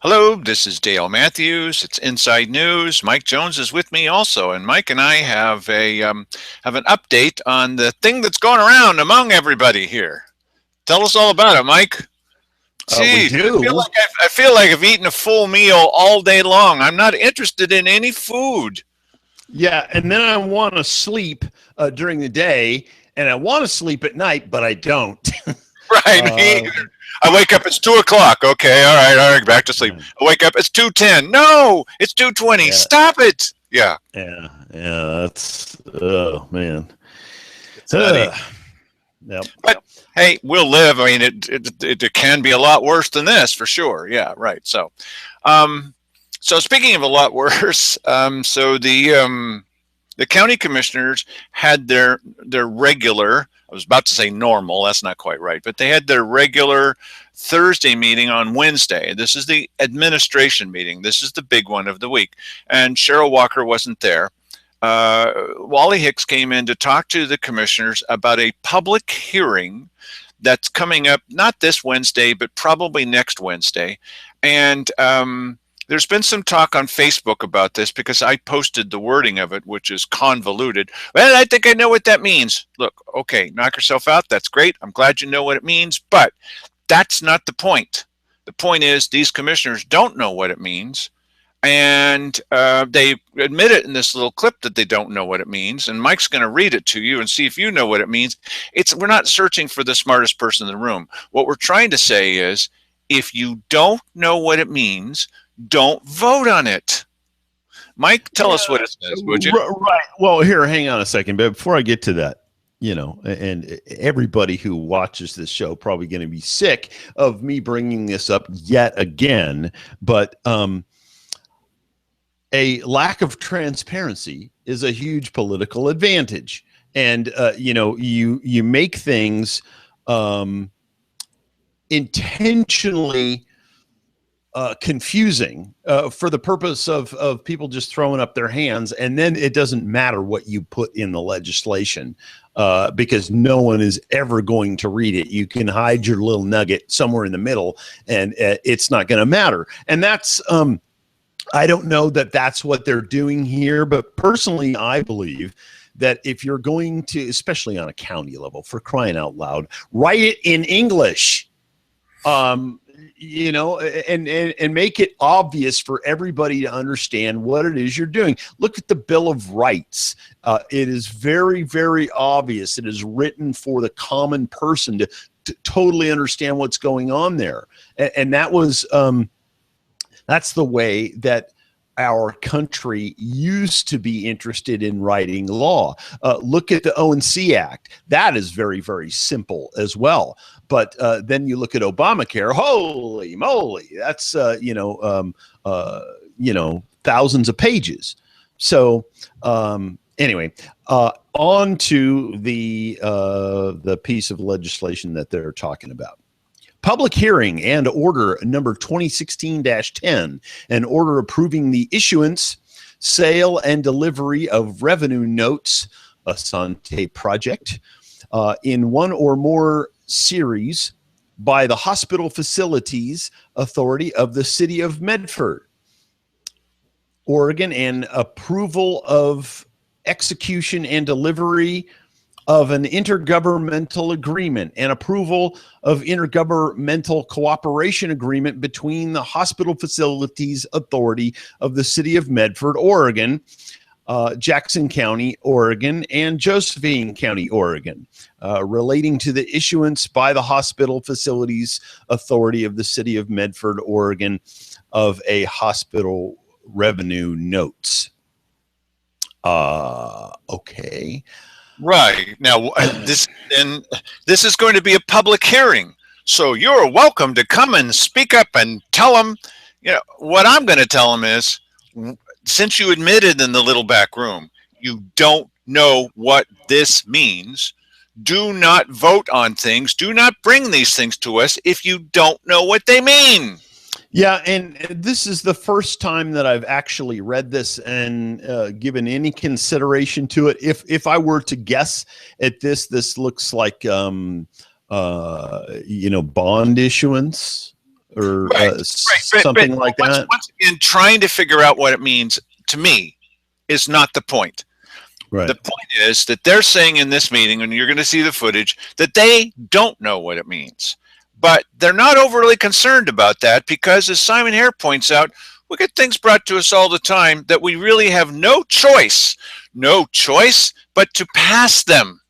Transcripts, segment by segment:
Hello, this is Dale Matthews. It's Inside News. Mike Jones is with me also, and Mike and I have an update on the thing that's going around among everybody here. Tell us all about it, Mike. We Geez, do. I feel like I've eaten a full meal all day long. I'm not interested in any food. Yeah, and then I want to sleep during the day, and I want to sleep at night, but I don't. Right, me uh, either. I wake up. It's 2 o'clock. Okay, all right. Back to sleep. I wake up. It's 2:10. No, it's 2:20. yeah, Stop it. Yeah, yeah. That's oh man. it's nutty. Yep, But yep. hey, we'll live. I mean, it can be a lot worse than this for sure. Yeah, right. Um, so speaking of a lot worse, the county commissioners had their regular. I was about to say normal. That's not quite right, but they had their regular Thursday meeting on Wednesday. This is the administration meeting. This is the big one of the week, and Cheryl Walker wasn't there. Wally Hicks came in to talk to the commissioners about a public hearing that's coming up not this Wednesday, but probably next Wednesday. And there's been some talk on Facebook about this because I posted the wording of it, which is convoluted. Well, I think I know what that means. Look, okay, knock yourself out. That's great. I'm glad you know what it means, but that's not the point. The point is these commissioners don't know what it means, and they admit it in this little clip that they don't know what it means. And Mike's going to read it to you and see if you know what it means. We're not searching for the smartest person in the room. What we're trying to say is, if you don't know what it means, don't vote on it. Mike, tell us what it says, would you? Right. Well, here, hang on a second. But before I get to that, and everybody who watches this show probably going to be sick of me bringing this up yet again. But a lack of transparency is a huge political advantage. And, you make things intentionally confusing for the purpose of people just throwing up their hands, and then it doesn't matter what you put in the legislation because no one is ever going to read it. You can hide your little nugget somewhere in the middle, and it's not going to matter. And that's I don't know that that's what they're doing here, but personally, I believe that if you're going to, especially on a county level, for crying out loud, write it in English. And make it obvious for everybody to understand what it is you're doing. Look at the Bill of Rights. It is very, very obvious. It is written for the common person to totally understand what's going on there. And that was, that's the way that our country used to be interested in writing law. Look at the ONC Act. That is very, very simple as well. But then you look at Obamacare. Holy moly, that's thousands of pages. So anyway, on to the piece of legislation that they're talking about. Public hearing and order number 2016-10, an order approving the issuance, sale, and delivery of revenue notes, Asante project, in one or more series by the Hospital Facilities Authority of the City of Medford, Oregon, and approval of execution and delivery of an intergovernmental agreement and approval of intergovernmental cooperation agreement between the Hospital Facilities Authority of the City of Medford, Oregon, Jackson County, Oregon, and Josephine County, Oregon, relating to the issuance by the Hospital Facilities Authority of the City of Medford, Oregon, of a hospital revenue notes. Okay. Right. Now, this is going to be a public hearing. So you're welcome to come and speak up and tell them, what I'm going to tell them is, since you admitted in the little back room, you don't know what this means. Do not vote on things. Do not bring these things to us if you don't know what they mean. Yeah, and this is the first time that I've actually read this and given any consideration to it. If I were to guess at this looks like bond issuance. or Right, something like that. Once again, trying to figure out what it means to me is not the point. Right. The point is that they're saying in this meeting, and you're going to see the footage, that they don't know what it means. But they're not overly concerned about that because, as Simon Hare points out, we get things brought to us all the time that we really have no choice but to pass them.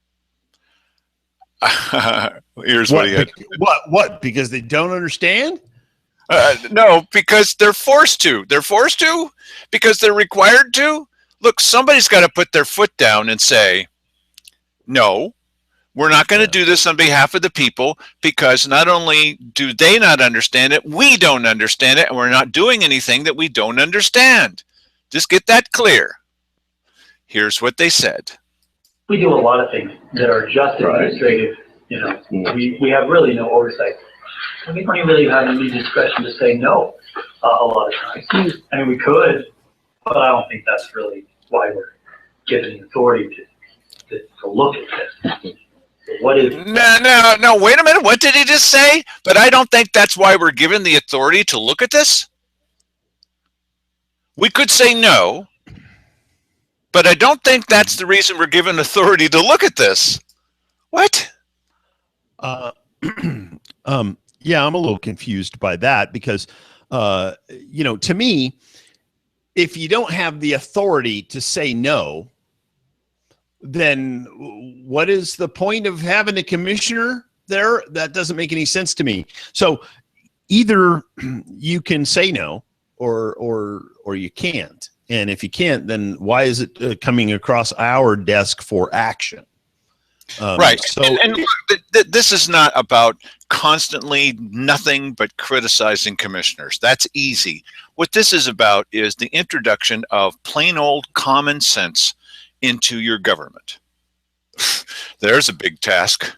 Here's what he had. What? Because they don't understand? No, because they're forced to. They're forced to because they're required to. Look, somebody's got to put their foot down and say, no, we're not going to do this on behalf of the people, because not only do they not understand it, we don't understand it, and we're not doing anything that we don't understand. Just get that clear. Here's what they said. We do a lot of things that are just administrative. You know, we have really no oversight. We don't really have any discretion to say no a lot of times. I mean, we could, but I don't think that's really why we're given the authority to look at this. So what is? No, wait a minute. What did he just say? But I don't think that's why we're given the authority to look at this. We could say no, but I don't think that's the reason we're given authority to look at this. What? Yeah, I'm a little confused by that because, you know, to me, if you don't have the authority to say no, then what is the point of having a commissioner there? That doesn't make any sense to me. So either you can say no or you can't. And if you can't, then why is it coming across our desk for action? Right. So and this is not about constantly nothing but criticizing commissioners. That's easy. What this is about is the introduction of plain old common sense into your government. There's a big task.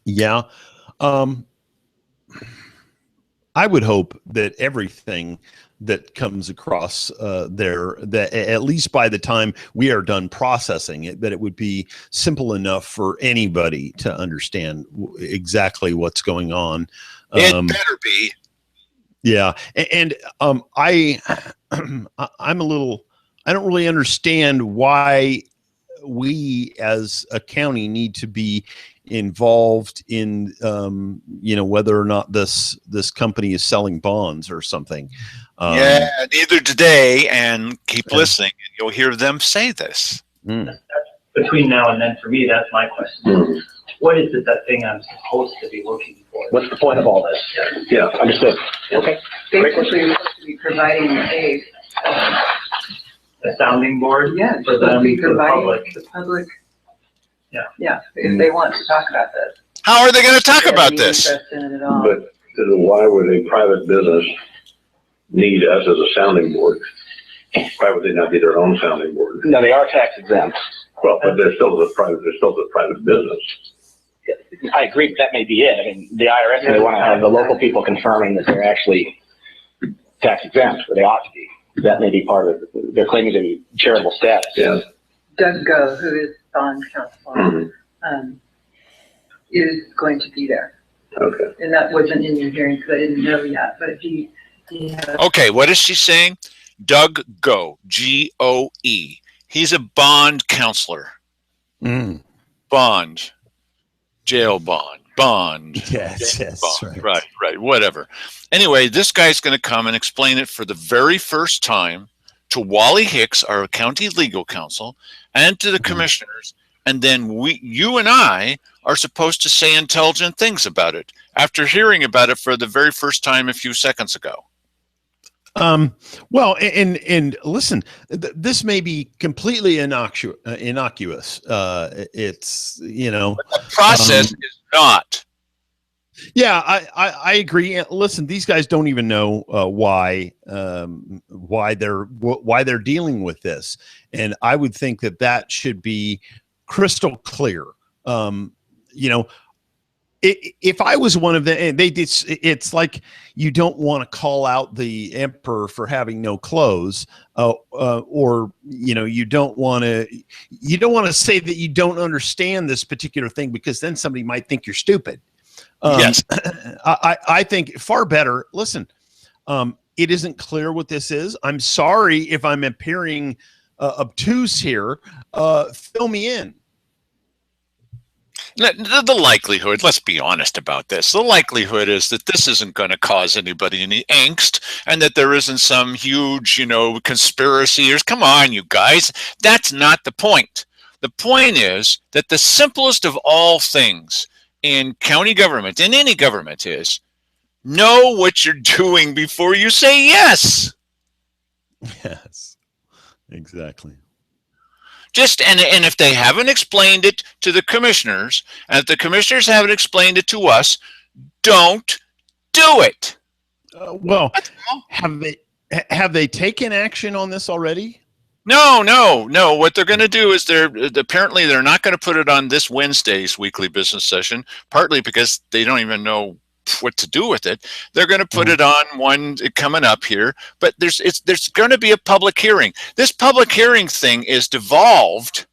Yeah. I would hope that everything that comes across there, that at least by the time we are done processing it, that it would be simple enough for anybody to understand exactly what's going on. It better be. Yeah. And I'm a little, I don't really understand why we as a county need to be involved in, you know, whether or not this company is selling bonds or something. Yeah, neither today, and keep listening, and you'll hear them say this. Between now and then, for me, that's my question. What is it, that thing I'm supposed to be looking for? What's the point of all this? Yeah, understood. Okay. Basically, you're supposed to be providing a sounding board? Yeah, for them, be for the providing public. the public. Yeah. If they want to talk about this. How are they going to talk They have about any this? interest in it at all. But why would a private business need us as a sounding board? Why would they not be their own sounding board? No, they are tax exempt. Well, but they're still a private business. I agree, but that may be it. I mean, the IRS, they want to have the local people confirming that they're actually tax exempt, or they ought to be. That may be part of it. They're claiming to be charitable status. Yeah. Doug Go, who is bond counsel, is going to be there. Okay. And that wasn't in your hearing because I didn't know yet, but he has. Okay, what is she saying? Doug Goe, G-O-E. He's a bond counselor. Bond. Jail bond. Bond. Yes, Bond. Right, whatever. Anyway, this guy's going to come and explain it for the very first time to Wally Hicks, our county legal counsel, and to the commissioners, and then you and I are supposed to say intelligent things about it after hearing about it for the very first time a few seconds ago. Well, and listen, this may be completely innocuous. It's, you know, But the process is not. Yeah, I agree. Listen, these guys don't even know why they're dealing with this, and I would think that should be crystal clear. You know, if I was one of them, it's like you don't want to call out the emperor for having no clothes, or you know, you don't want to say that you don't understand this particular thing, because then somebody might think you're stupid. Yes. I think far better. Listen, it isn't clear what this is. I'm sorry if I'm appearing obtuse here. Fill me in. The likelihood, let's be honest about this, the likelihood is that this isn't going to cause anybody any angst and that there isn't some huge, conspiracy. Come on, you guys. That's not the point. The point is that the simplest of all things in county government, in any government, is know what you're doing before you say yes. Yes, exactly. And if they haven't explained it to the commissioners, and if the commissioners haven't explained it to us, don't do it. Well, have they taken action on this already? No. What they're going to do is apparently they're not going to put it on this Wednesday's weekly business session, partly because they don't even know what to do with it. They're going to put it on one coming up here, but there's going to be a public hearing. This public hearing thing is devolved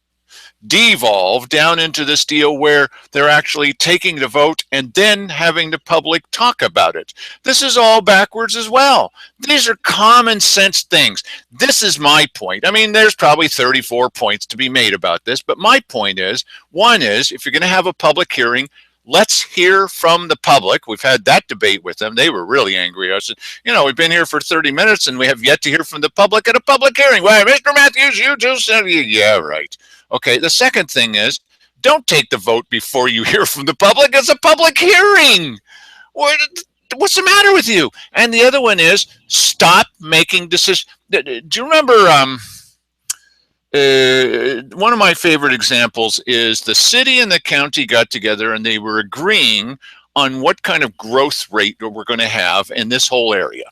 down into this deal where they're actually taking the vote and then having the public talk about it. This is all backwards as well. These are common sense things. This is my point. I mean, there's probably 34 points to be made about this, but my point is, one is, if you're going to have a public hearing, let's hear from the public. We've had that debate with them. They were really angry. I said, we've been here for 30 minutes and we have yet to hear from the public at a public hearing. Well, Mr. Matthews, you just said, yeah, right. Okay, the second thing is, don't take the vote before you hear from the public. It's a public hearing. What's the matter with you? And the other one is, stop making decisions. Do you remember one of my favorite examples is the city and the county got together and they were agreeing on what kind of growth rate we're going to have in this whole area.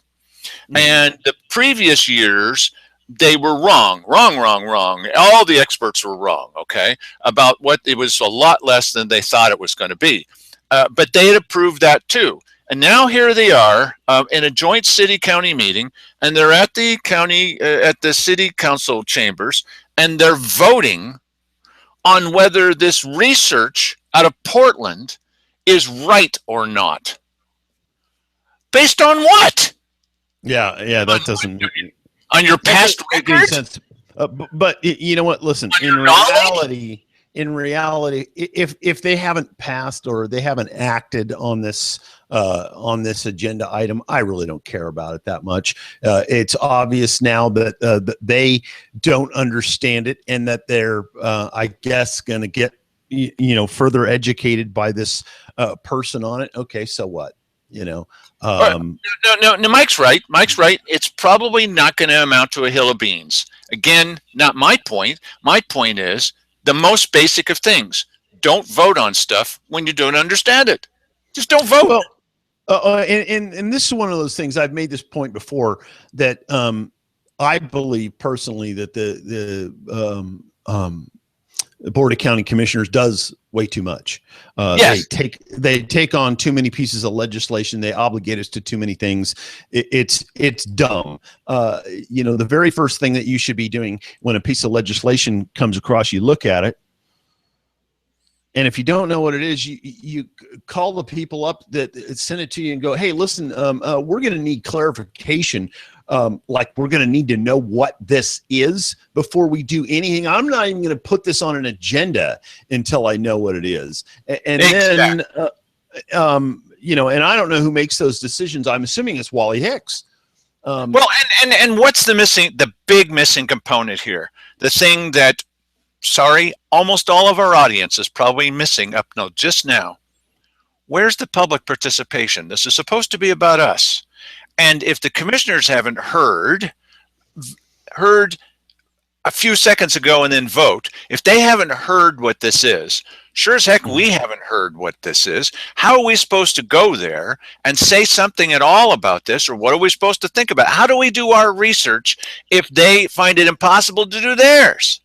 And the previous years, they were wrong. All the experts were wrong, okay, about what it was a lot less than they thought it was going to be. But they had approved that too. And now here they are in a joint city-county meeting, and they're at the city council chambers, and they're voting on whether this research out of Portland is right or not. Based on what? Yeah, that doesn't. On your past record? Sense. But you know what? Listen, in reality, if they haven't passed or they haven't acted on this agenda item, I really don't care about it that much. It's obvious now that they don't understand it and that they're, I guess, going to get further educated by this person on it. Okay, so what? No, Mike's right. It's probably not going to amount to a hill of beans. Again, not my point. My point is the most basic of things. Don't vote on stuff when you don't understand it. Just don't vote. Well, and this is one of those things. I've made this point before that I believe personally that the Board of County Commissioners does way too much. Yes. They take on too many pieces of legislation. They obligate us to too many things. It's dumb. The very first thing that you should be doing when a piece of legislation comes across, you look at it, and if you don't know what it is, you call the people up that sent it to you and go, hey, listen, we're going to need clarification. Like we're going to need to know what this is before we do anything. I'm not even going to put this on an agenda until I know what it is. And then, and I don't know who makes those decisions. I'm assuming it's Wally Hicks. And what's the big missing component here? The thing that, almost all of our audience is probably missing just now. Where's the public participation? This is supposed to be about us. And if the commissioners haven't heard a few seconds ago and then vote, if they haven't heard what this is, sure as heck we haven't heard what this is. How are we supposed to go there and say something at all about this, or what are we supposed to think about? How do we do our research if they find it impossible to do theirs?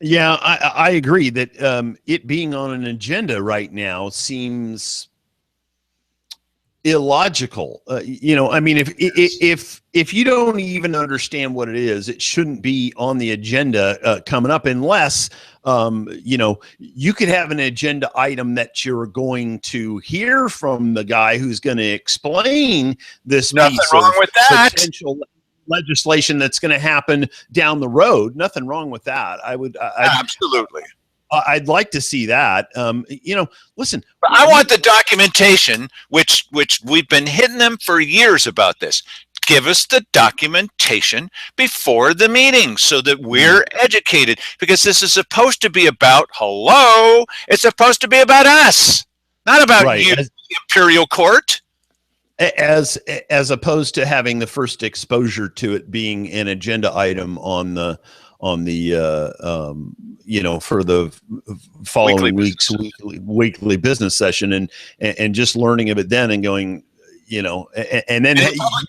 Yeah, I agree that it being on an agenda right now seems illogical. You know, I mean, if you don't even understand what it is, it shouldn't be on the agenda coming up, unless you know, you could have an agenda item that you're going to hear from the guy who's going to explain this Nothing piece wrong of with that. potential legislation that's going to happen down the road. Nothing wrong with that. Absolutely. I'd like to see that. You know, listen. But I want the documentation, which we've been hitting them for years about this. Give us the documentation before the meeting so that we're educated, because this is supposed to be about, hello, it's supposed to be about us, not about you, the Imperial Court. As opposed to having the first exposure to it being an agenda item on the you know, for the following weekly business session, and just learning of it then and going, you know, and then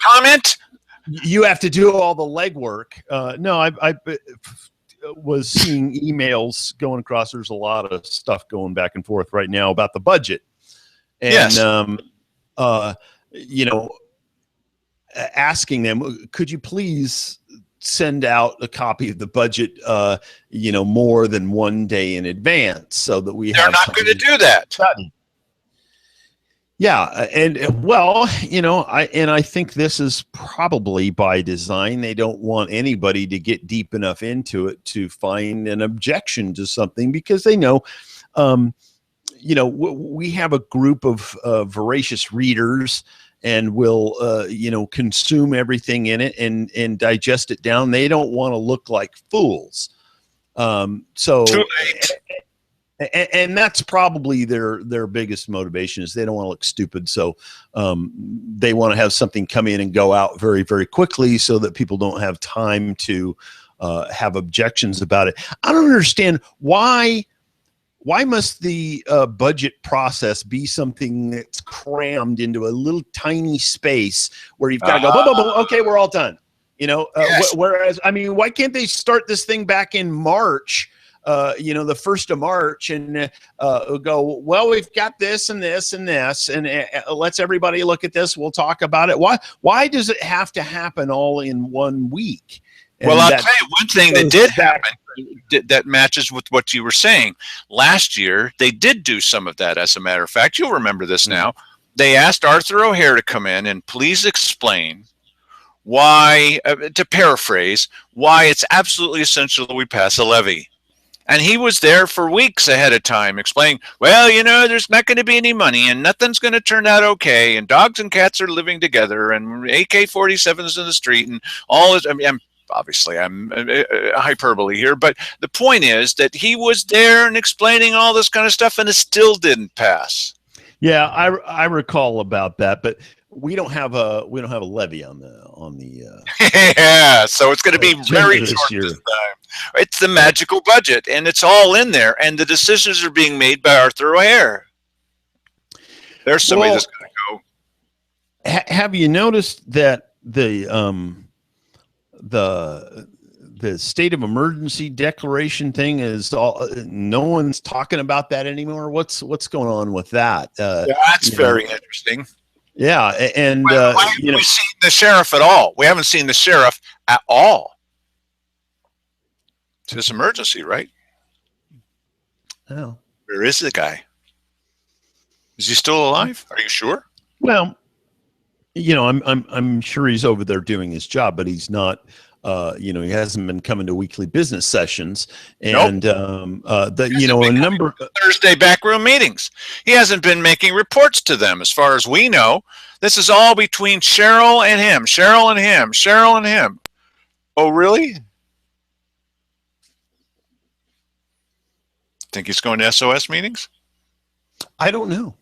comment. You have to do all the legwork. No, I was seeing emails going across. There's a lot of stuff going back and forth right now about the budget, and yes. You know, asking them, could you please send out a copy of the budget, you know, more than one day in advance, so that we They're not going to do that. Yeah, and well, you know, I think this is probably by design. They don't want anybody to get deep enough into it to find an objection to something, because they know, you know, we have a group of voracious readers, and will you know, consume everything in it and digest it down. They don't want to look like fools. So too late. And that's probably their biggest motivation, is they don't want to look stupid. So they want to have something come in and go out very, very quickly, so that people don't have time to have objections about it. I don't understand why must the budget process be something that's crammed into a little tiny space where you've got to go, boom, boom, boom, okay, we're all done. You know, yes. Whereas, I mean, why can't they start this thing back in March, you know, the 1st of March, and go, well, we've got this and this and this, and let's everybody look at this. We'll talk about it. Why does it have to happen all in 1 week? And well, I'll tell you one thing that did happen that matches with what you were saying. Last year, they did do some of that. As a matter of fact, you'll remember this now. They asked Arthur O'Hare to come in and please explain why, to paraphrase, why it's absolutely essential that we pass a levy. And he was there for weeks ahead of time explaining, well, you know, there's not going to be any money and nothing's going to turn out okay. And dogs and cats are living together and AK-47s in the street and all this. I mean, obviously I'm hyperbole here, but the point is that he was there and explaining all this kind of stuff, and it still didn't pass. Yeah, I recall about that, but we don't have a levy on the yeah, so it's going to be very short this time. It's the magical budget, and it's all in there, and the decisions are being made by Arthur O'Hare. There's somebody that's going to go. Have you noticed that the state of emergency declaration thing is all, no one's talking about that anymore? What's going on with that? Yeah, that's very interesting. Yeah, and why haven't we seen the sheriff at all? We haven't seen the sheriff at all. It's this emergency, right? Oh, where is the guy? Is he still alive? Are you sure? Well, you know, I'm sure he's over there doing his job, but he's not. You know, he hasn't been coming to weekly business sessions, and you know, a number of Thursday backroom meetings. He hasn't been making reports to them, as far as we know. This is all between Cheryl and him, Cheryl and him, Cheryl and him. Oh, really? Think he's going to SOS meetings? I don't know.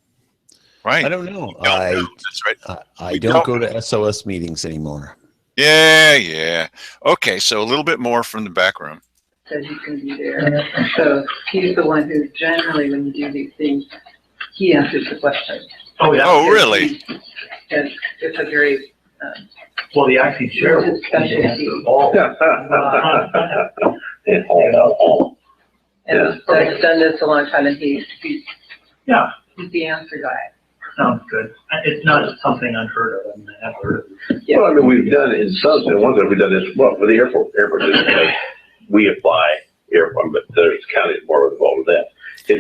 Right. I don't know. That's right. I don't go to SOS meetings anymore. Yeah. Okay, so a little bit more from the back room. Says you can be there. So he's the one who generally, when you do these things, he answers the questions. Oh, yeah. Oh, really? And it's a very Well, the acting sheriff. It's a specialty. And Doug's done this a long time, and he's Yeah. the answer guy. Sounds good. It's not something unheard of. I mean, I have heard of it. Well, I mean, we've done, in some, in one that we've done this, well, with the airport, we apply airport, but there's county more involved with that.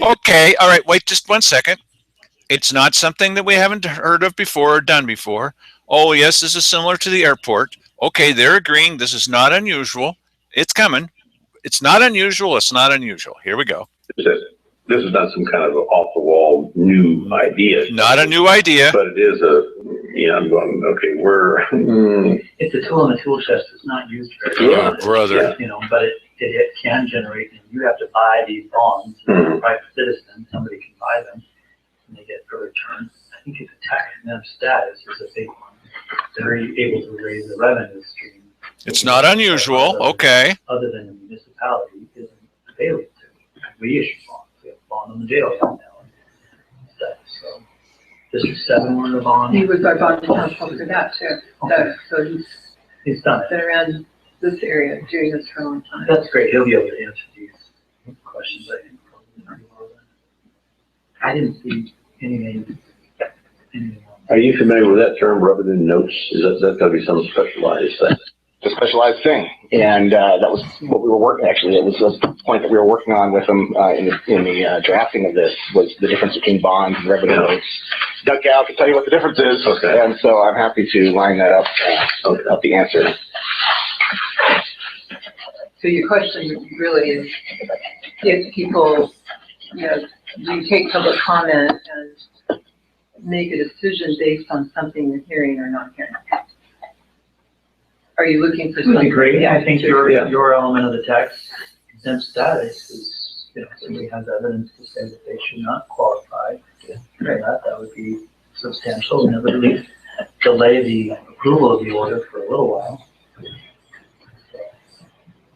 Okay, all right, wait just 1 second. It's not something that we haven't heard of before or done before. Oh, yes, this is similar to the airport. Okay, they're agreeing this is not unusual. It's coming. It's not unusual. It's not unusual. Here we go. This is not some kind of off-the-wall new idea. Not a new idea. But it is I'm going, okay, It's a tool in the tool chest. It's not used very Oh, often. brother. You know, but it can generate, and you have to buy these bonds, Mhm. private citizen, somebody can buy them, and they get for return. I think it's a tax exempt status is a big one. They're able to raise the revenue stream. It's not unusual. Okay. Other than the municipality isn't available to. We issue bonds. We have a bond on the jail right now. So District 7 won the bond. He was our bond counsel for that too. So He's done it. been around this area doing this for a long time. That's great. He'll be able to answer these questions, I think. I didn't see anything. Are you familiar with that term, revenue notes? That's gotta be some specialized thing. It's a specialized thing, and that was what we were working. Actually, it was the point that we were working on with them in the drafting of this was the difference between bonds and revenue notes. Doug Gow can tell you what the difference is, Okay. And so I'm happy to line that up. Up the answer. So your question really is, if people, do you take public comment and make a decision based on something you're hearing or not hearing? Are you looking for It would something? be great. Yeah, I think sure. your element of the tax exempt status is, somebody has evidence to say that they should not qualify for that would be substantial, and it would at least delay the approval of the order for a little while.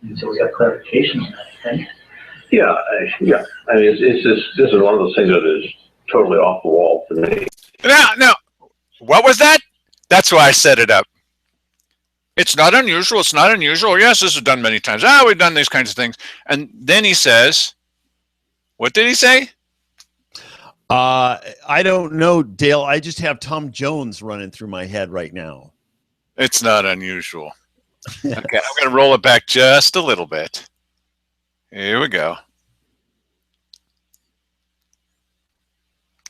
And so we got clarification on that, I think. Yeah. I mean, this is one of those things that is totally off the wall to me. No. What was that? That's why I set it up. It's not unusual. It's not unusual. Yes, this is done many times. We've done these kinds of things. And then he says, what did he say? I don't know, Dale. I just have Tom Jones running through my head right now. It's not unusual. Okay, I'm going to roll it back just a little bit. Here we go.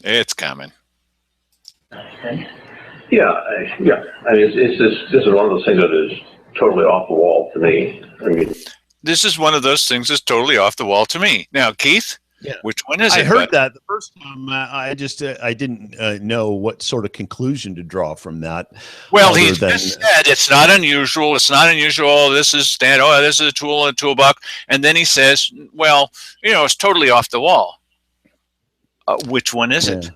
It's coming. Okay. Yeah. I mean, this is one of those things that is totally off the wall to me. I mean, This is one of those things that's totally off the wall to me. Now, Keith, which one is it? I heard that the first time. I didn't know what sort of conclusion to draw from that. Well, he just said it's not unusual. It's not unusual. This is this is a tool in a toolbox. And then he says, well, it's totally off the wall. Which one is it?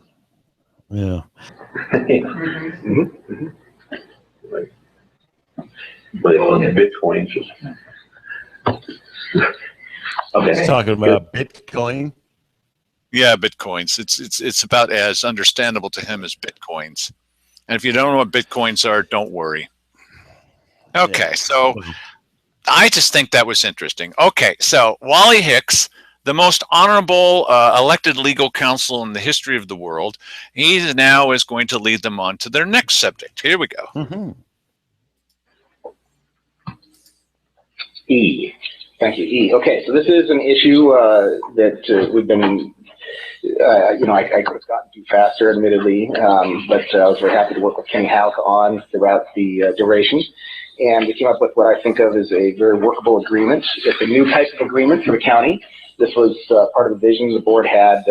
Yeah. But Bitcoin just. Okay. He's talking about Bitcoin. Yeah, Bitcoins. It's about as understandable to him as Bitcoins. And if you don't know what Bitcoins are, don't worry. Okay, so I just think that was interesting. Okay, so Wally Hicks, the most honorable elected legal counsel in the history of the world, he now is going to lead them on to their next subject. Here we go. Mm-hmm. E. Thank you, E. Okay, so this is an issue that we've been, I could have gotten to faster, admittedly, but I was very happy to work with Kenny Houck on throughout the duration. And we came up with what I think of as a very workable agreement. It's a new type of agreement for the county. This was part of the vision the board had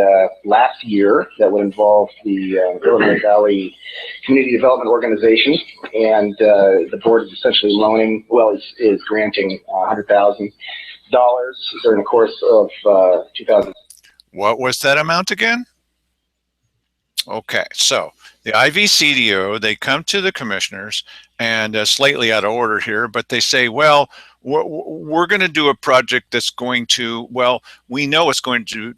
last year that would involve the Illinois Valley Community Development Organization, and the board is essentially is granting $100,000 during the course of 2000. What was that amount again? Okay, so the IVCDO, they come to the commissioners, and slightly out of order here, but they say, well, we're going to do a project that's going to, we know it's going to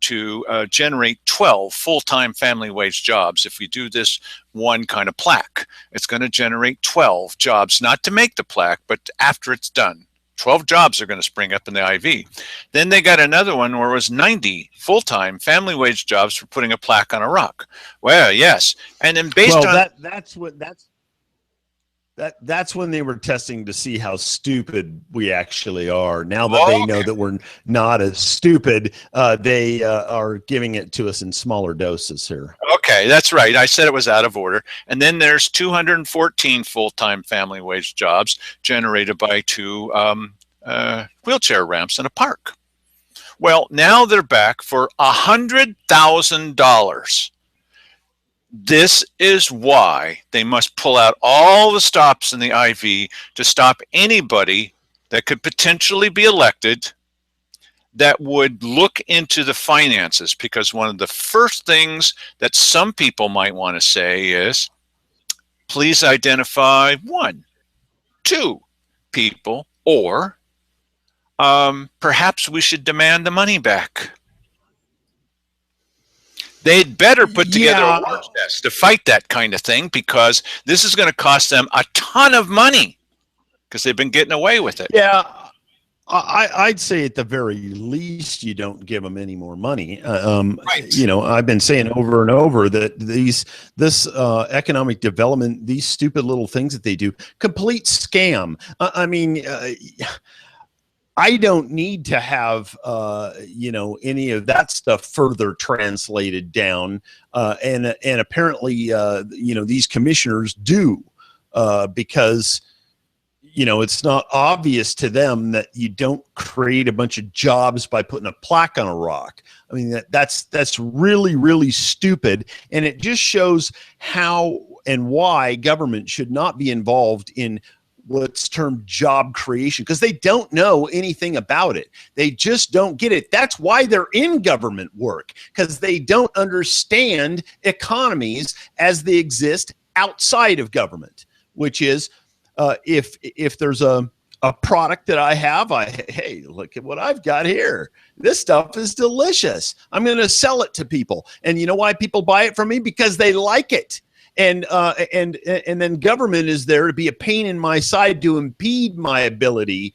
generate 12 full-time family wage jobs. If we do this one kind of plaque, it's going to generate 12 jobs, not to make the plaque, but after it's done, 12 jobs are going to spring up in the IV. Then they got another one where it was 90 full-time family wage jobs for putting a plaque on a rock. Well, yes. And then based on that's when they were testing to see how stupid we actually are. Now that they know that we're not as stupid, they are giving it to us in smaller doses here. Okay, that's right. I said it was out of order. And then there's 214 full-time family wage jobs generated by 2 wheelchair ramps in a park. Well, now they're back for $100,000. This is why they must pull out all the stops in the IV to stop anybody that could potentially be elected that would look into the finances, because one of the first things that some people might want to say is, please identify 1, 2 people, or perhaps we should demand the money back. They'd better put together a war chest to fight that kind of thing, because this is going to cost them a ton of money because they've been getting away with it. Yeah, I'd say at the very least you don't give them any more money. Right. You know, I've been saying over and over that this economic development, these stupid little things that they do, complete scam. I mean, I don't need to have, you know, any of that stuff further translated down. And apparently, you know, these commissioners do, because, you know, it's not obvious to them that you don't create a bunch of jobs by putting a plaque on a rock. I mean, that's really, really stupid. And it just shows how and why government should not be involved in what's termed job creation, because they don't know anything about it. They just don't get it. That's why they're in government work, because they don't understand economies as they exist outside of government, which is if there's a product that I have, hey, look at what I've got here. This stuff is delicious. I'm going to sell it to people. And you know why people buy it from me? Because they like it. And then government is there to be a pain in my side to impede my ability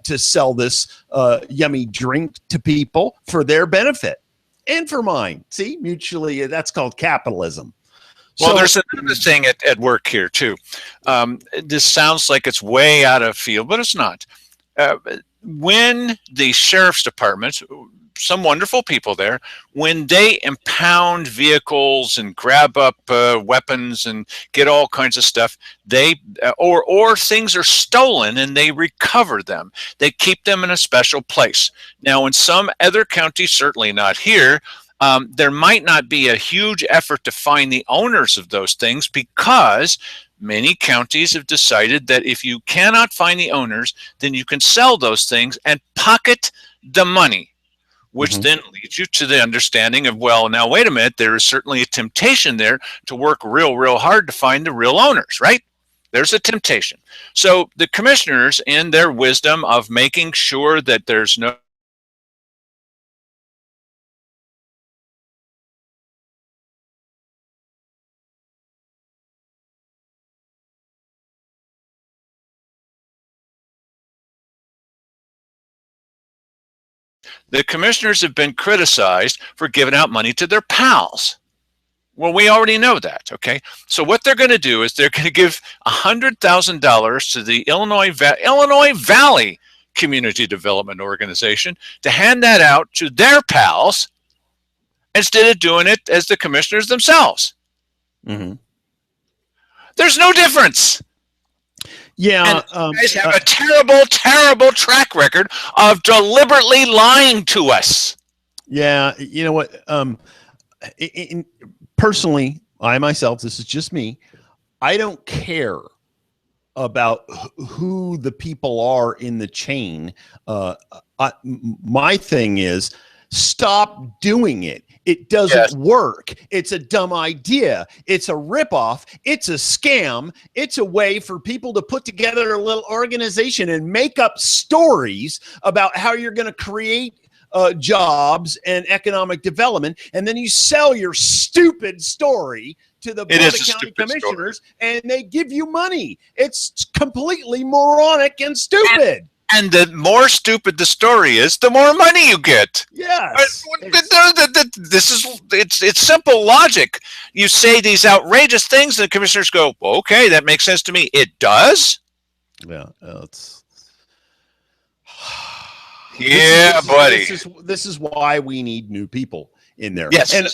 to sell this yummy drink to people for their benefit and for mine. See, mutually, that's called capitalism. Well, there's another thing at work here too. This sounds like it's way out of field, but it's not. When the sheriff's department, some wonderful people there, when they impound vehicles and grab up weapons and get all kinds of stuff, they or things are stolen and they recover them. They keep them in a special place. Now, in some other counties, certainly not here, there might not be a huge effort to find the owners of those things, because many counties have decided that if you cannot find the owners, then you can sell those things and pocket the money, which then leads you to the understanding of, well, now wait a minute, there is certainly a temptation there to work real hard to find the real owners, right? There's a temptation. So the commissioners, in their wisdom of making sure that there's no the commissioners have been criticized for giving out money to their pals. Well, we already know that, okay? So what they're going to do is they're going to give $100,000 to the Illinois Valley Community Development Organization to hand that out to their pals instead of doing it as the commissioners themselves. There's no difference. Yeah, and you guys have a terrible track record of deliberately lying to us. Yeah, you know what? Personally, I myself, this is just me, I don't care about who the people are in the chain. My thing is, stop doing it. It doesn't work. It's a dumb idea. It's a ripoff. It's a scam. It's a way for people to put together a little organization and make up stories about how you're going to create jobs and economic development, and then you sell your stupid story to the Board of County Commissioners, and they give you money. It's completely moronic and stupid. And the more stupid the story is, the more money you get. Yes. This is it's simple logic. You say these outrageous things, and the commissioners go, "Okay, that makes sense to me." It does. Yeah, it's Yeah, buddy. This is why we need new people in there. Yes, and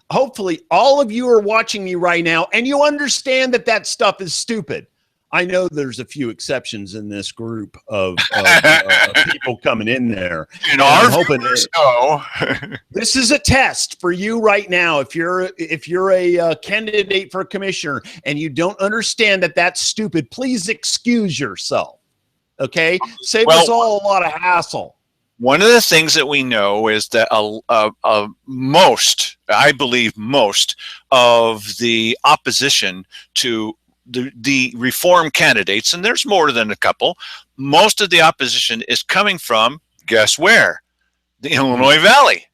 hopefully all of you are watching me right now, and you understand that stuff is stupid. I know there's a few exceptions in this group of people coming in there. And I'm our hoping viewers know. this is a test for you right now. If you're a candidate for a commissioner and you don't understand that's stupid, please excuse yourself. Okay, save us all a lot of hassle. One of the things that we know is that I believe most of the opposition to the reform candidates, and there's more than a couple, most of the opposition is coming from, guess where? The Illinois Valley.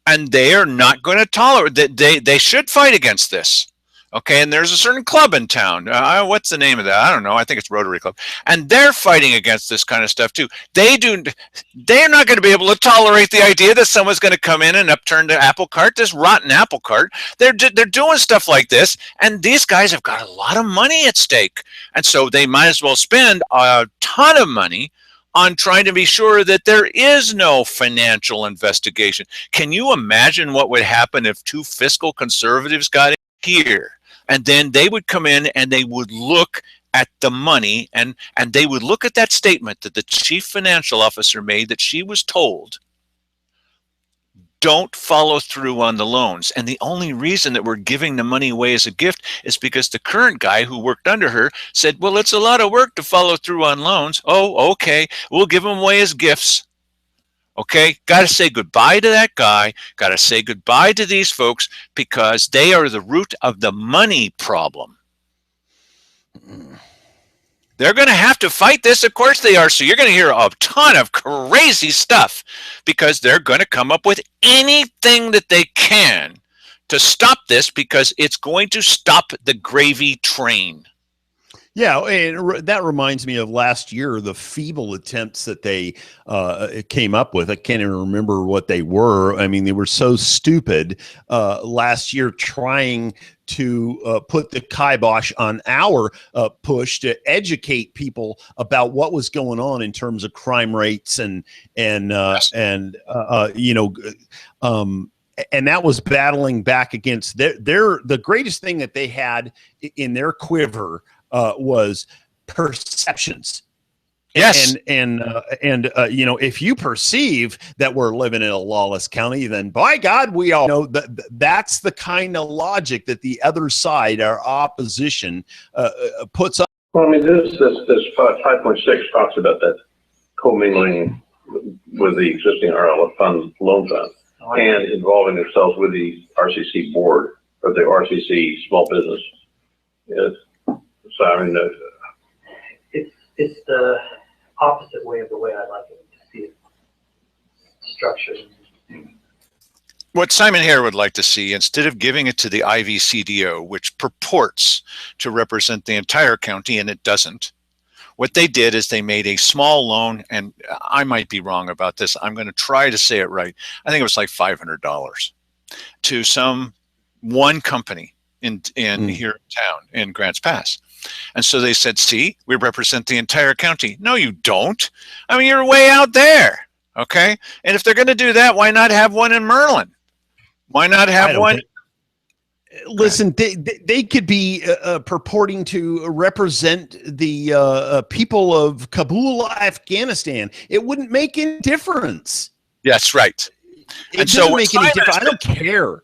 And they are not going to tolerate that. They should fight against this. Okay, and there's a certain club in town. What's the name of that? I don't know. I think it's Rotary Club. And they're fighting against this kind of stuff too. They're not going to be able to tolerate the idea that someone's going to come in and upturn the apple cart, this rotten apple cart. They're doing stuff like this, and these guys have got a lot of money at stake. And so they might as well spend a ton of money on trying to be sure that there is no financial investigation. Can you imagine what would happen if two fiscal conservatives got in here? And then they would come in and they would look at the money and they would look at that statement that the chief financial officer made, that she was told, don't follow through on the loans. And the only reason that we're giving the money away as a gift is because the current guy who worked under her said, well, it's a lot of work to follow through on loans. Oh, okay, we'll give them away as gifts. Okay, got to say goodbye to that guy, got to say goodbye to these folks, because they are the root of the money problem. They're going to have to fight this. Of course they are. So you're going to hear a ton of crazy stuff, because they're going to come up with anything that they can to stop this, because it's going to stop the gravy train. Yeah, and that reminds me of last year, the feeble attempts that they came up with. I can't even remember what they were. I mean, they were so stupid last year, trying to put the kibosh on our push to educate people about what was going on in terms of crime rates and that was battling back against the greatest thing that they had in their quiver was perceptions. Yes. And if you perceive that we're living in a lawless county, then by God, we all know that's the kind of logic that the other side, our opposition, puts up. Well, I mean, this 5.6 talks about that commingling with the existing RLF fund, loan fund, and involving themselves with the RCC board or the RCC small business. So I mean, it's the opposite way of the way I like it to see it structured. What Simon Hare would like to see, instead of giving it to the IVCDO, which purports to represent the entire county, and it doesn't, what they did is they made a small loan, and I might be wrong about this. I'm going to try to say it right. I think it was like $500 to one company in here in town in Grants Pass. And so they said, see, we represent the entire county. No, you don't. I mean, you're way out there. Okay. And if they're going to do that, why not have one in Merlin? Why not have one? Listen, they could be purporting to represent the people of Kabul, Afghanistan. It wouldn't make any difference. That's right. It doesn't make any difference. I don't care.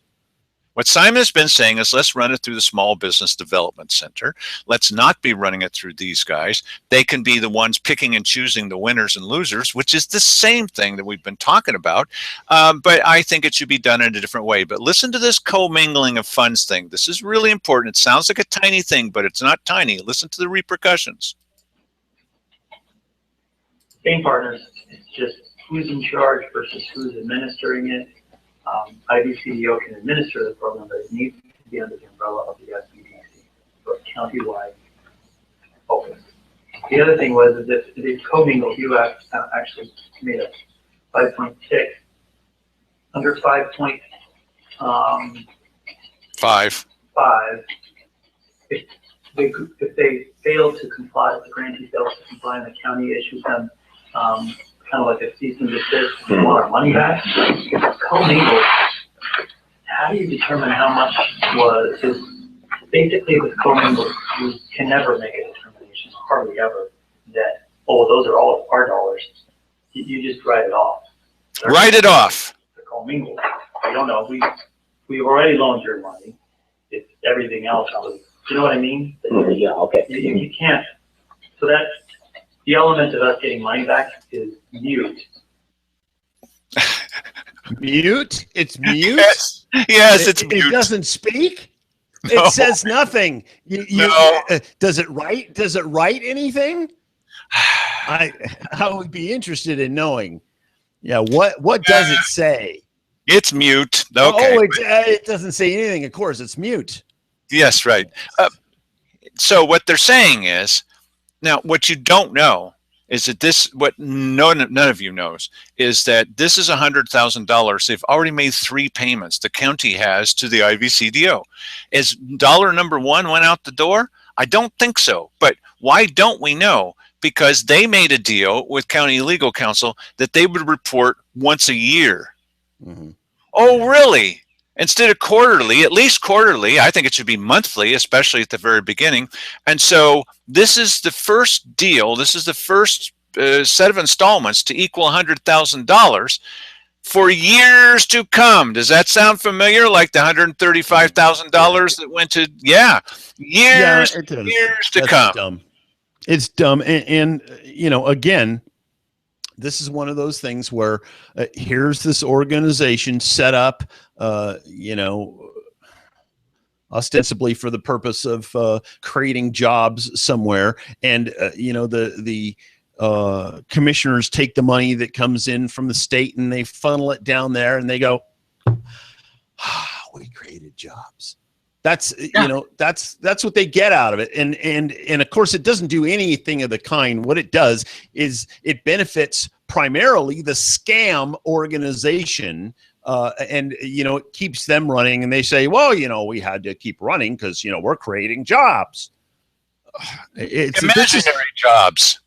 What Simon has been saying is, let's run it through the Small Business Development Center. Let's not be running it through these guys. They can be the ones picking and choosing the winners and losers, which is the same thing that we've been talking about. But I think it should be done in a different way. But listen to this commingling of funds thing. This is really important. It sounds like a tiny thing, but it's not tiny. Listen to the repercussions. Same partners. It's just who's in charge versus who's administering it. IVCDO can administer the program, but it needs to be under the umbrella of the SBDC for a countywide focus. The other thing was, is if they commingled, you actually made a 5.6. Under 5.5, if they fail to comply, if the grantee fails to comply and the county issues them, kind of like a cease and desist, we want our money back. If it's commingled, how do you determine how much is basically with commingled, you can never make a determination, hardly ever, that, oh, those are all our dollars. You just write it off. Write it off. They're commingled. I don't know. We've already loaned your money. It's everything else. You know what I mean? Yeah, okay. You can't. So that the element of us getting money back is mute. Mute? It's mute? Yes, it's mute. It doesn't speak? No. It says nothing. No. Does it write? Does it write anything? I would be interested in knowing. Yeah, what does it say? It's mute. Okay. Oh, it doesn't say anything. Of course, it's mute. Yes, right. So what they're saying is, now what you don't know is that what none of you knows is that this is $100,000. They've already made 3 payments. The county has to the IVCDO. Is dollar number 1 went out the door? I don't think so. But why don't we know? Because they made a deal with county legal counsel that they would report once a year. Mm-hmm. Oh, really? Instead of quarterly, at least quarterly. I think it should be monthly, especially at the very beginning. And so this is the first deal. This is the first set of installments to equal $100,000 for years to come. Does that sound familiar? Like the $135,000 that went to, years to come. Dumb. It's dumb. And you know, again, this is one of those things where here's this organization set up, you know, ostensibly for the purpose of creating jobs somewhere. And, you know, the commissioners take the money that comes in from the state and they funnel it down there and they go, we created jobs. That's, you know, that's what they get out of it. And of course it doesn't do anything of the kind. What it does is it benefits primarily the scam organization. And, you know, it keeps them running and they say, well, you know, we had to keep running because, you know, we're creating jobs. It's imaginary jobs.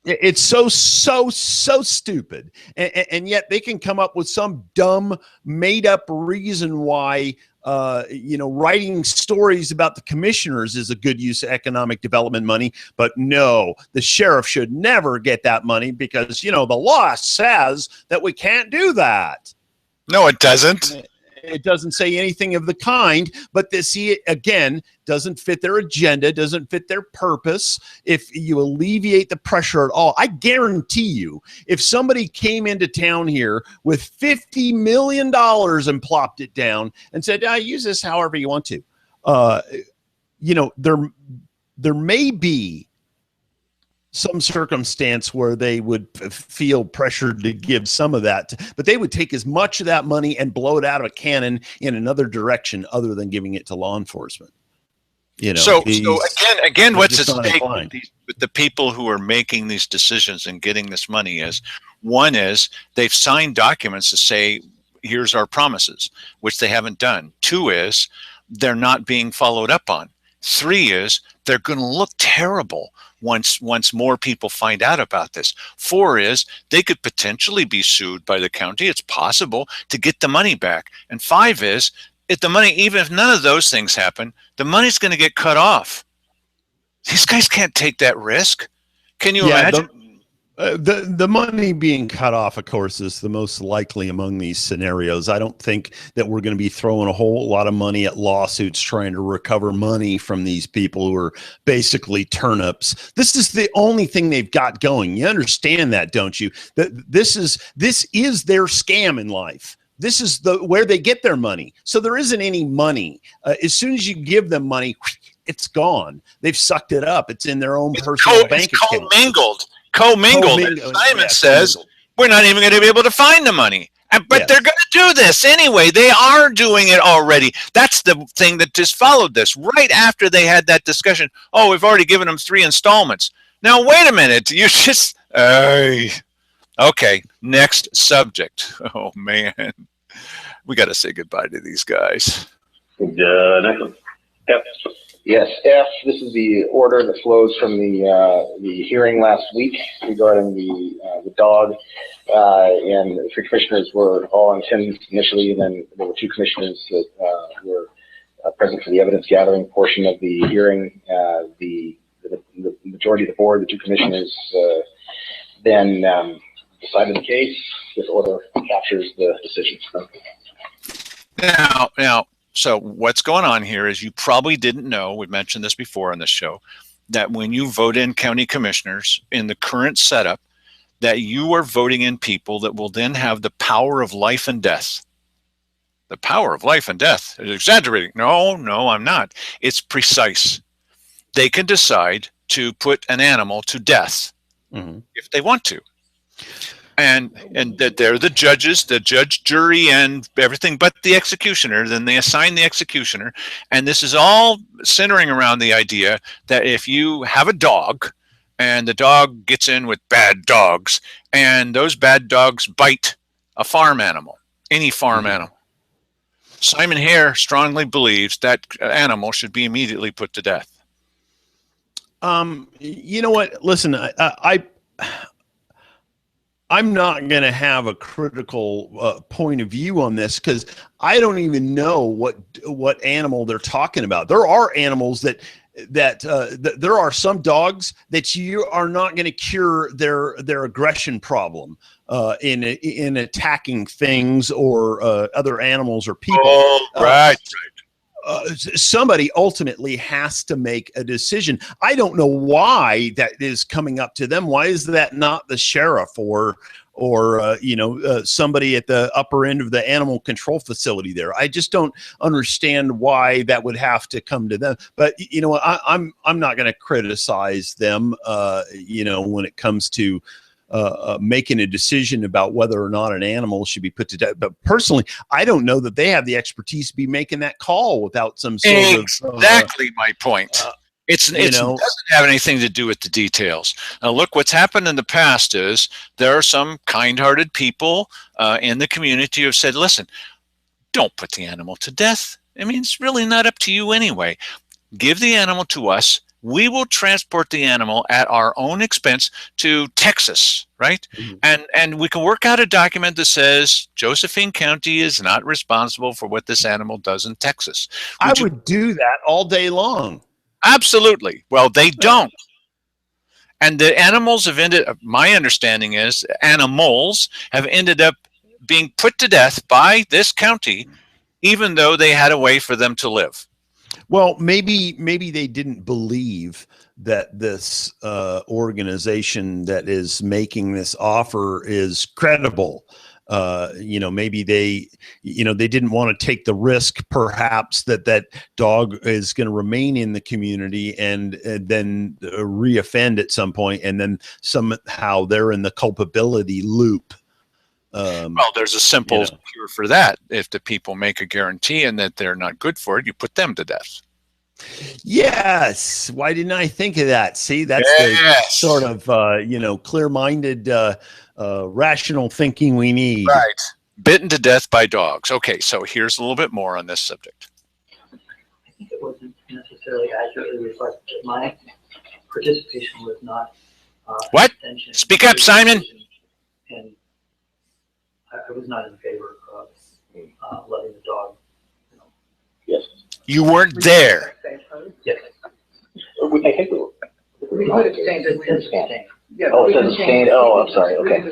It's so stupid. And yet they can come up with some dumb made up reason why, you know, writing stories about the commissioners is a good use of economic development money. But no, the sheriff should never get that money because, you know, the law says that we can't do that. No, it doesn't. It doesn't say anything of the kind, but see, again, doesn't fit their agenda, doesn't fit their purpose. If you alleviate the pressure at all, I guarantee you, if somebody came into town here with $50 million and plopped it down and said, use this however you want to, you know, there may be some circumstance where they would feel pressured to give some of that, but they would take as much of that money and blow it out of a cannon in another direction other than giving it to law enforcement. You know, so again, what's at stake with the people who are making these decisions and getting this money is, one is they've signed documents to say, here's our promises, which they haven't done. 2 is they're not being followed up on. 3 is they're going to look terrible once more people find out about this. 4 is they could potentially be sued by the county. It's possible to get the money back. And 5 is if the money, even if none of those things happen, the money's going to get cut off. These guys can't take that risk. Can you imagine? The money being cut off, of course, is the most likely among these scenarios. I don't think that we're going to be throwing a whole lot of money at lawsuits trying to recover money from these people who are basically turnips. This is the only thing they've got going. You understand that, don't you? This is their scam in life. This is where they get their money. So there isn't any money. As soon as you give them money, it's gone. They've sucked it up. It's in their own personal bank account. Commingled. Simon says we're not even going to be able to find the money. But they're going to do this anyway. They are doing it already. That's the thing that just followed this. Right after they had that discussion, oh, we've already given them 3 installments. Now, wait a minute. You just, okay, next subject. Oh, man. We got to say goodbye to these guys. Next one. Yep. Yes, F, this is the order that flows from the hearing last week regarding the dog. And the 3 commissioners were all in attendance initially, and then there were 2 commissioners that were present for the evidence gathering portion of the hearing. The majority of the board, the 2 commissioners, then decided the case. This order captures the decision. Now, so what's going on here is you probably didn't know, we've mentioned this before on this show, that when you vote in county commissioners in the current setup, that you are voting in people that will then have the power of life and death. The power of life and death. It's exaggerating. No, I'm not. It's precise. They can decide to put an animal to death if they want to. And that they're the judges, the judge, jury, and everything but the executioner. Then they assign the executioner. And this is all centering around the idea that if you have a dog and the dog gets in with bad dogs and those bad dogs bite a farm animal, any farm animal, Simon Hare strongly believes that animal should be immediately put to death. You know what? Listen, I'm not going to have a critical point of view on this because I don't even know what animal they're talking about. There are animals that there are some dogs that you are not going to cure their aggression problem in attacking things or other animals or people. Oh, right. Somebody ultimately has to make a decision. I don't know why that is coming up to them. Why is that not the sheriff or somebody at the upper end of the animal control facility there? I just don't understand why that would have to come to them. But you know what? I'm not going to criticize them. When it comes to making a decision about whether or not an animal should be put to death. But personally, I don't know that they have the expertise to be making that call without some sort of exactly my point. It doesn't have anything to do with the details. Now, look, what's happened in the past is there are some kind-hearted people in the community who have said, listen, don't put the animal to death. I mean, it's really not up to you anyway. Give the animal to us. We will transport the animal at our own expense to Texas, right? Mm-hmm. And we can work out a document that says Josephine County is not responsible for what this animal does in Texas. I would do that all day long. Absolutely. Well, they don't. And the animals have my understanding is animals have ended up being put to death by this county, even though they had a way for them to live. Well, maybe they didn't believe that this organization that is making this offer is credible. Maybe they didn't want to take the risk, perhaps, that dog is going to remain in the community and then reoffend at some point, and then somehow they're in the culpability loop. Well, there's a simple cure for that. If the people make a guarantee and that they're not good for it, you put them to death. Yes. Why didn't I think of that? See, that's the sort of, clear-minded, rational thinking we need. Right. Bitten to death by dogs. Okay, so here's a little bit more on this subject. I think it wasn't necessarily accurately reflected. My participation was not. What? Speak up, Simon. And I was not in favor of letting the dog. Yes. You weren't there. Yes. I think we were. We could abstain. Yeah, oh, it says abstain. Oh, I'm sorry. Okay.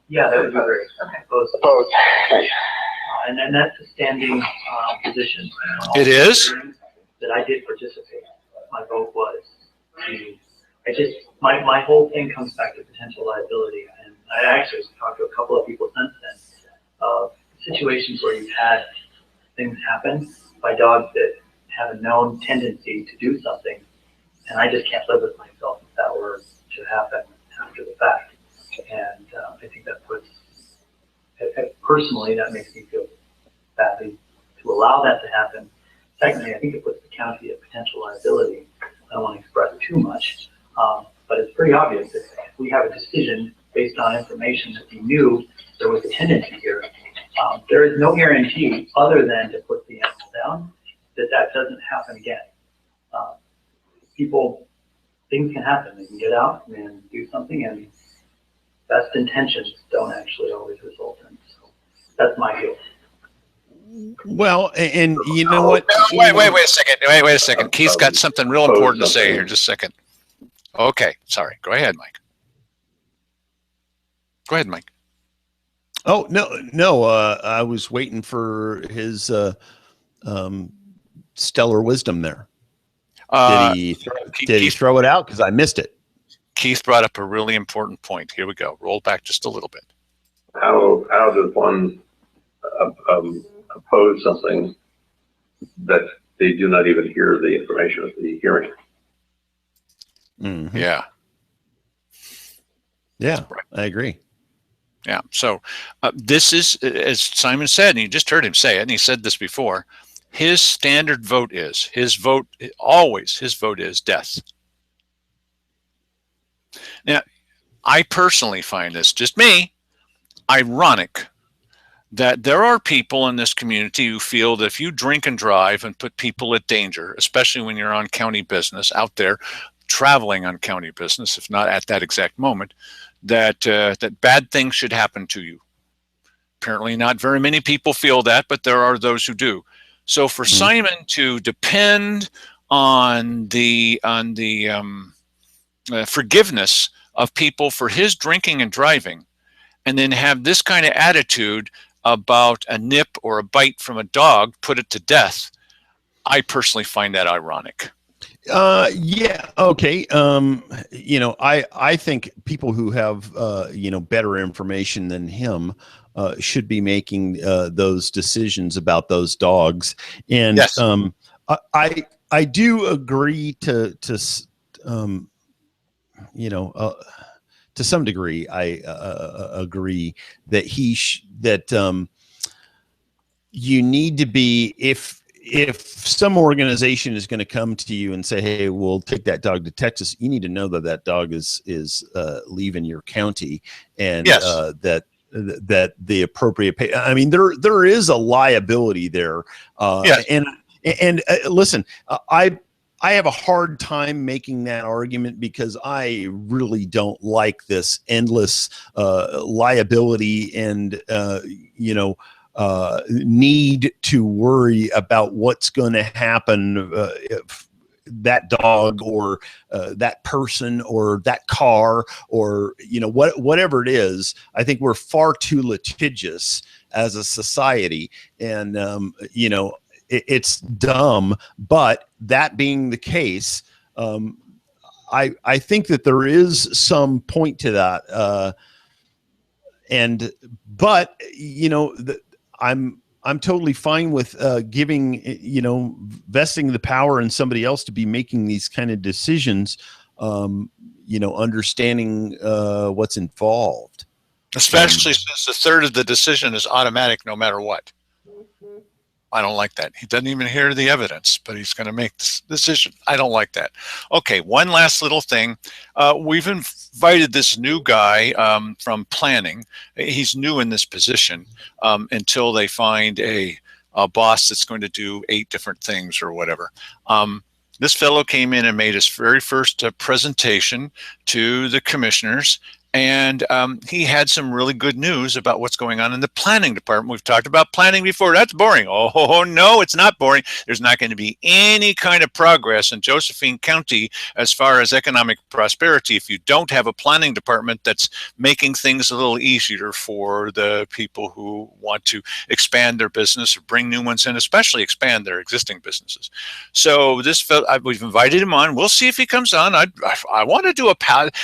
Yeah, that would be great. Okay. Opposed. And then that's a standing position. It is? That I did participate. My vote was my whole thing comes back to potential liability. And I actually talked to a couple of people since then of situations where you've had things happen by dogs that have a known tendency to do something. And I just can't live with myself if that were to happen after the fact. And I think that personally, that makes me feel badly to allow that to happen. Secondly, I think it puts the county at potential liability. I don't want to express too much, But it's pretty obvious that if we have a decision based on information that we knew there was a tendency here, there is no guarantee other than to put the animal down that doesn't happen again. Things can happen. They can get out and do something, and best intentions don't actually always result in. So that's my view. Well, and you know what? Wait a second. Wait a second. Keith's got something real important to say here. Just a second. Okay. Sorry. Go ahead, Mike. Go ahead, Mike. Oh, no. I was waiting for his stellar wisdom there. Did he throw it out? Because I missed it. Keith brought up a really important point. Here we go. Roll back just a little bit. How does one oppose something that they do not even hear the information of the hearing? Mm-hmm. Yeah. Yeah, right. I agree. Yeah. So this is, as Simon said, and you just heard him say it, and he said this before, his standard vote is, his vote is death. Now, I personally find this, just me, ironic that there are people in this community who feel that if you drink and drive and put people at danger, especially when you're on county business, out there traveling on county business, if not at that exact moment, that bad things should happen to you. Apparently not very many people feel that, but there are those who do. So for Simon to depend on the forgiveness of people for his drinking and driving, and then have this kind of attitude about a nip or a bite from a dog, put it to death, I personally find that ironic. Yeah. Okay. I think people who have, better information than him, should be making, those decisions about those dogs. And, yes. I do agree to some degree. I agree that you need to be, if some organization is going to come to you and say, hey, we'll take that dog to Texas, you need to know that dog is leaving your county, and yes. that the appropriate pay. I mean, there is a liability there. Yes. And listen, I have a hard time making that argument because I really don't like this endless liability and need to worry about what's going to happen if that dog or that person or that car or whatever it is. I think we're far too litigious as a society, and it's dumb. But that being the case, I think that there is some point to that, I'm totally fine with vesting the power in somebody else to be making these kind of decisions, understanding what's involved. Especially since a third of the decision is automatic no matter what. I don't like that. He doesn't even hear the evidence, but he's going to make this decision. I don't like that. Okay, one last little thing. We've invited this new guy from planning. He's new in this position until they find a boss that's going to do 8 different things or whatever. This fellow came in and made his very first presentation to the commissioners. And he had some really good news about what's going on in the planning department. We've talked about planning before. That's boring. Oh, no, it's not boring. There's not going to be any kind of progress in Josephine County as far as economic prosperity if you don't have a planning department that's making things a little easier for the people who want to expand their business or bring new ones in, especially expand their existing businesses. So we've invited him on. We'll see if he comes on. I want to do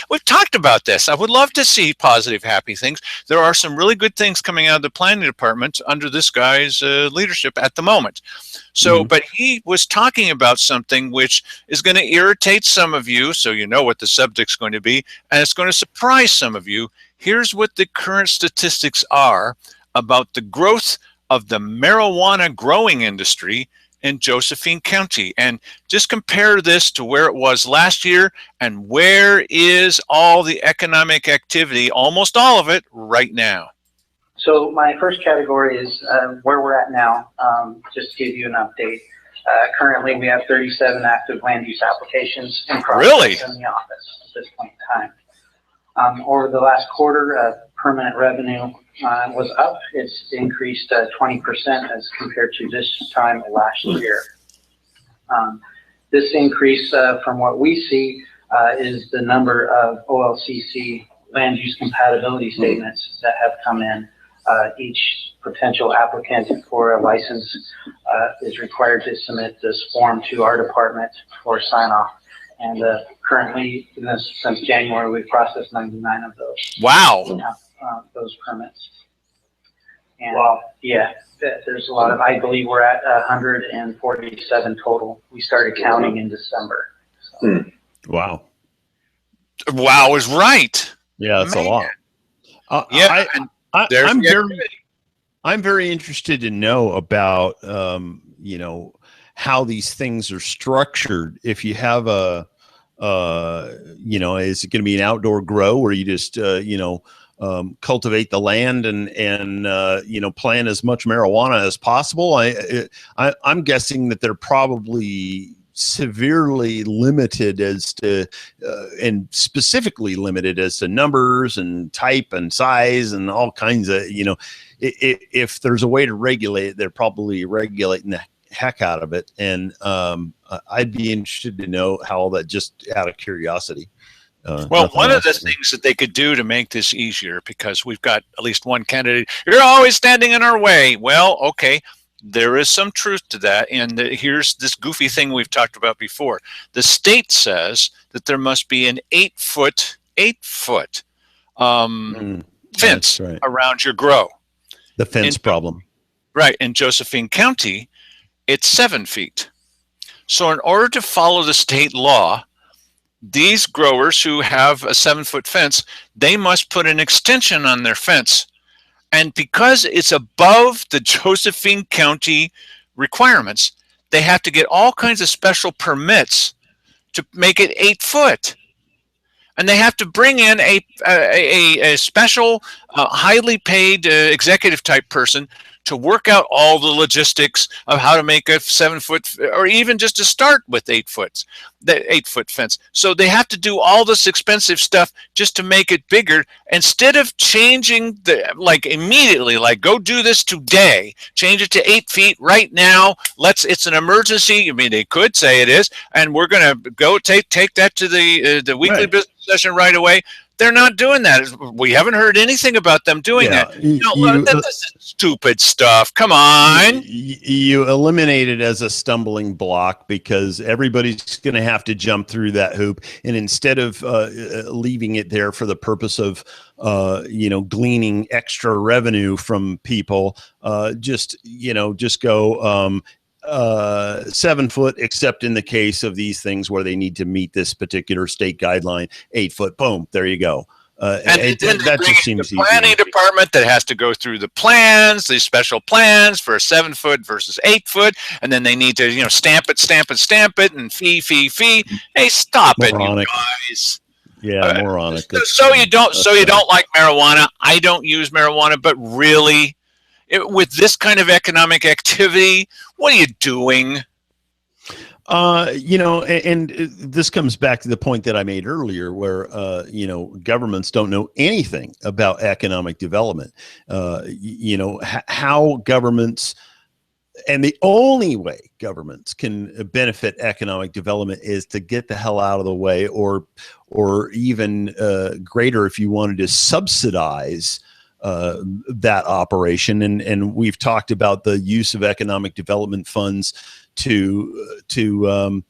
we've talked about this. I would love to see positive, happy things. There are some really good things coming out of the planning department under this guy's leadership at the moment. So, but he was talking about something which is going to irritate some of you, so you know what the subject's going to be, and it's going to surprise some of you. Here's what the current statistics are about the growth of the marijuana growing industry in Josephine County. And just compare this to where it was last year, and where is all the economic activity, almost all of it, right now? So my first category is where we're at now. Just to give you an update. Currently, we have 37 active land use applications in process Really? in the office at this point in time. Over the last quarter, permanent revenue was up. It's increased 20% as compared to this time last year. This increase, from what we see, is the number of OLCC land use compatibility statements that have come in. Each potential applicant for a license is required to submit this form to our department for sign off. And currently, since January, we've processed 99 of those. Wow. Those permits. And yeah, there's a lot of, I believe we're at 147 total. We started counting in December. So. Wow. Wow is right. Yeah, that's Man. a lot. Yeah. I'm very interested to know about, how these things are structured. If you have is it going to be an outdoor grow where you just, cultivate the land and plant as much marijuana as possible? I'm guessing that they're probably severely limited as to, and specifically limited as to numbers and type and size and all kinds of, if there's a way to regulate it, they're probably regulating the heck out of it. And I'd be interested to know how all that, just out of curiosity. Well, one of the things that they could do to make this easier, because we've got at least one candidate, you're always standing in our way. Well, okay, there is some truth to that. And here's this goofy thing we've talked about before. The state says that there must be an 8 foot fence around your grow. The fence problem. Right. In Josephine County, it's 7 feet. So in order to follow the state law, these growers who have a 7-foot fence, they must put an extension on their fence. And because it's above the Josephine County requirements, they have to get all kinds of special permits to make it 8 foot. And they have to bring in a special, highly paid executive type person to work out all the logistics of how to make a 7 foot, or even just to start with 8 foot, the 8 foot fence. So they have to do all this expensive stuff just to make it bigger, instead of changing immediately, go do this today, change it to 8 feet right now. It's an emergency. I mean, they could say it is, and we're going to go take that to the weekly business session right away. They're not doing that. We haven't heard anything about them doing that. That's stupid stuff. Come on. You eliminate it as a stumbling block because everybody's going to have to jump through that hoop. And instead of leaving it there for the purpose of, gleaning extra revenue from people, just go 7 foot, except in the case of these things where they need to meet this particular state guideline. 8 foot, boom, there you go. And then that just seems the planning department that has to go through the plans, these special plans for a 7 foot versus 8 foot, and then they need to stamp it, and fee. Hey, stop moronic. It, you guys. Yeah, moronic. So you don't like marijuana. I don't use marijuana, but really, with this kind of economic activity, what are you doing? And this comes back to the point that I made earlier where, governments don't know anything about economic development. How governments, and the only way governments can benefit economic development is to get the hell out of the way, or even greater, if you wanted to subsidize that operation. And we've talked about the use of economic development funds to cut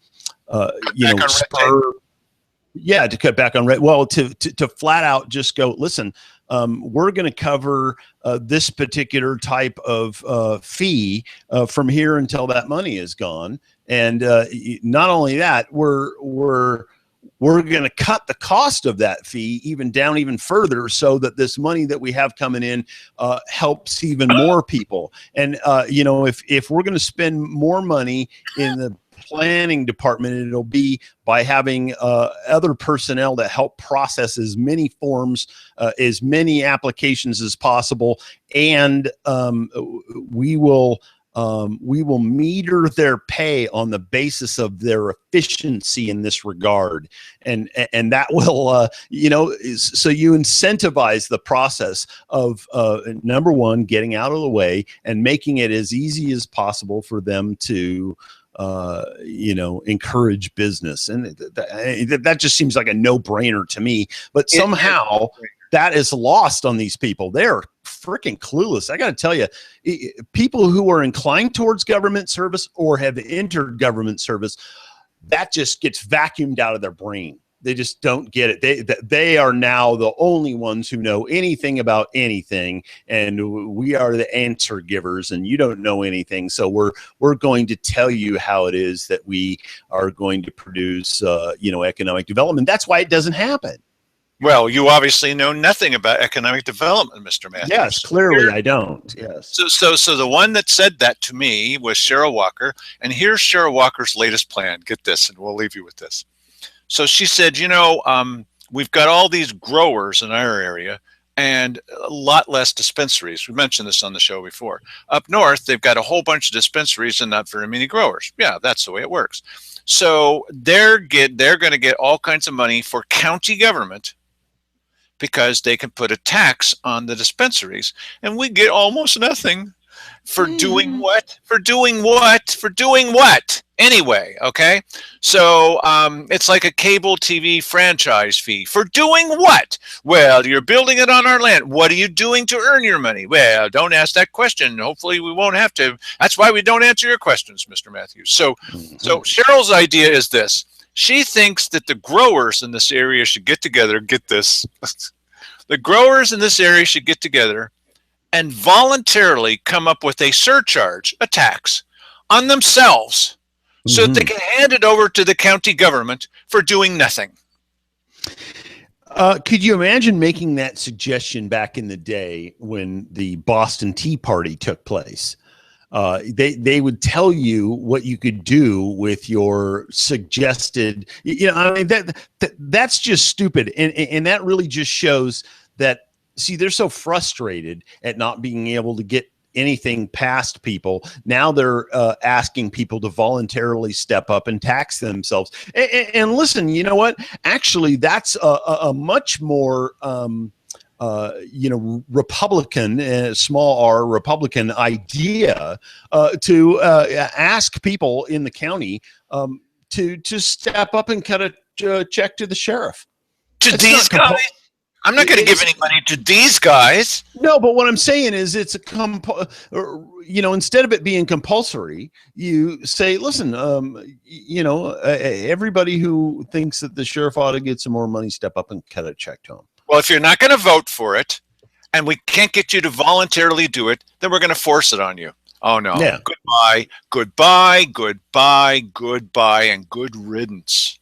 back on to flat out just go, listen, we're going to cover this particular type of fee from here until that money is gone. And not only that, we're we're going to cut the cost of that fee even down even further, so that this money that we have coming in helps even more people. And if we're going to spend more money in the planning department, it'll be by having other personnel that help process as many forms, as many applications as possible, and we will meter their pay on the basis of their efficiency in this regard, and that will so you incentivize the process of number one, getting out of the way and making it as easy as possible for them to encourage business. And that just seems like a no-brainer to me, but somehow that is lost on these people. They're freaking clueless. I got to tell you, people who are inclined towards government service or have entered government service, that just gets vacuumed out of their brain. They just don't get it. They are now the only ones who know anything about anything, and we are the answer givers, and you don't know anything. So we're going to tell you how it is that we are going to produce economic development. That's why it doesn't happen. Well, you obviously know nothing about economic development, Mr. Matthews. Yes, clearly I don't. Yes. So the one that said that to me was Cheryl Walker, and here's Cheryl Walker's latest plan. Get this, and we'll leave you with this. So she said, we've got all these growers in our area and a lot less dispensaries. We mentioned this on the show before. Up north, they've got a whole bunch of dispensaries and not very many growers. Yeah, that's the way it works. So they're going to get all kinds of money for county government because they can put a tax on the dispensaries, and we get almost nothing for doing what? For doing what? For doing what? Anyway, okay? So it's like a cable TV franchise fee. For doing what? Well, you're building it on our land. What are you doing to earn your money? Well, don't ask that question. Hopefully we won't have to. That's why we don't answer your questions, Mr. Matthews. So Cheryl's idea is this. She thinks that the growers in this area should get together. Get this. The growers in this area should get together and voluntarily come up with a surcharge, a tax, on themselves so that they can hand it over to the county government for doing nothing. Could you imagine making that suggestion back in the day when the Boston Tea Party took place? They would tell you what you could do with your suggested, that's just stupid. And that really just shows that, see, they're so frustrated at not being able to get anything past people. Now they're asking people to voluntarily step up and tax themselves. And listen, you know what? Actually, that's a much more Republican, small r Republican idea to ask people in the county to step up and cut a check to the sheriff. To these guys? I'm not going to give any money to these guys. No, but what I'm saying is it's instead of it being compulsory, you say, listen, everybody who thinks that the sheriff ought to get some more money, step up and cut a check to him. Well, if you're not going to vote for it and we can't get you to voluntarily do it, then we're going to force it on you. Oh, no. Yeah. Goodbye, goodbye, goodbye, goodbye, and good riddance.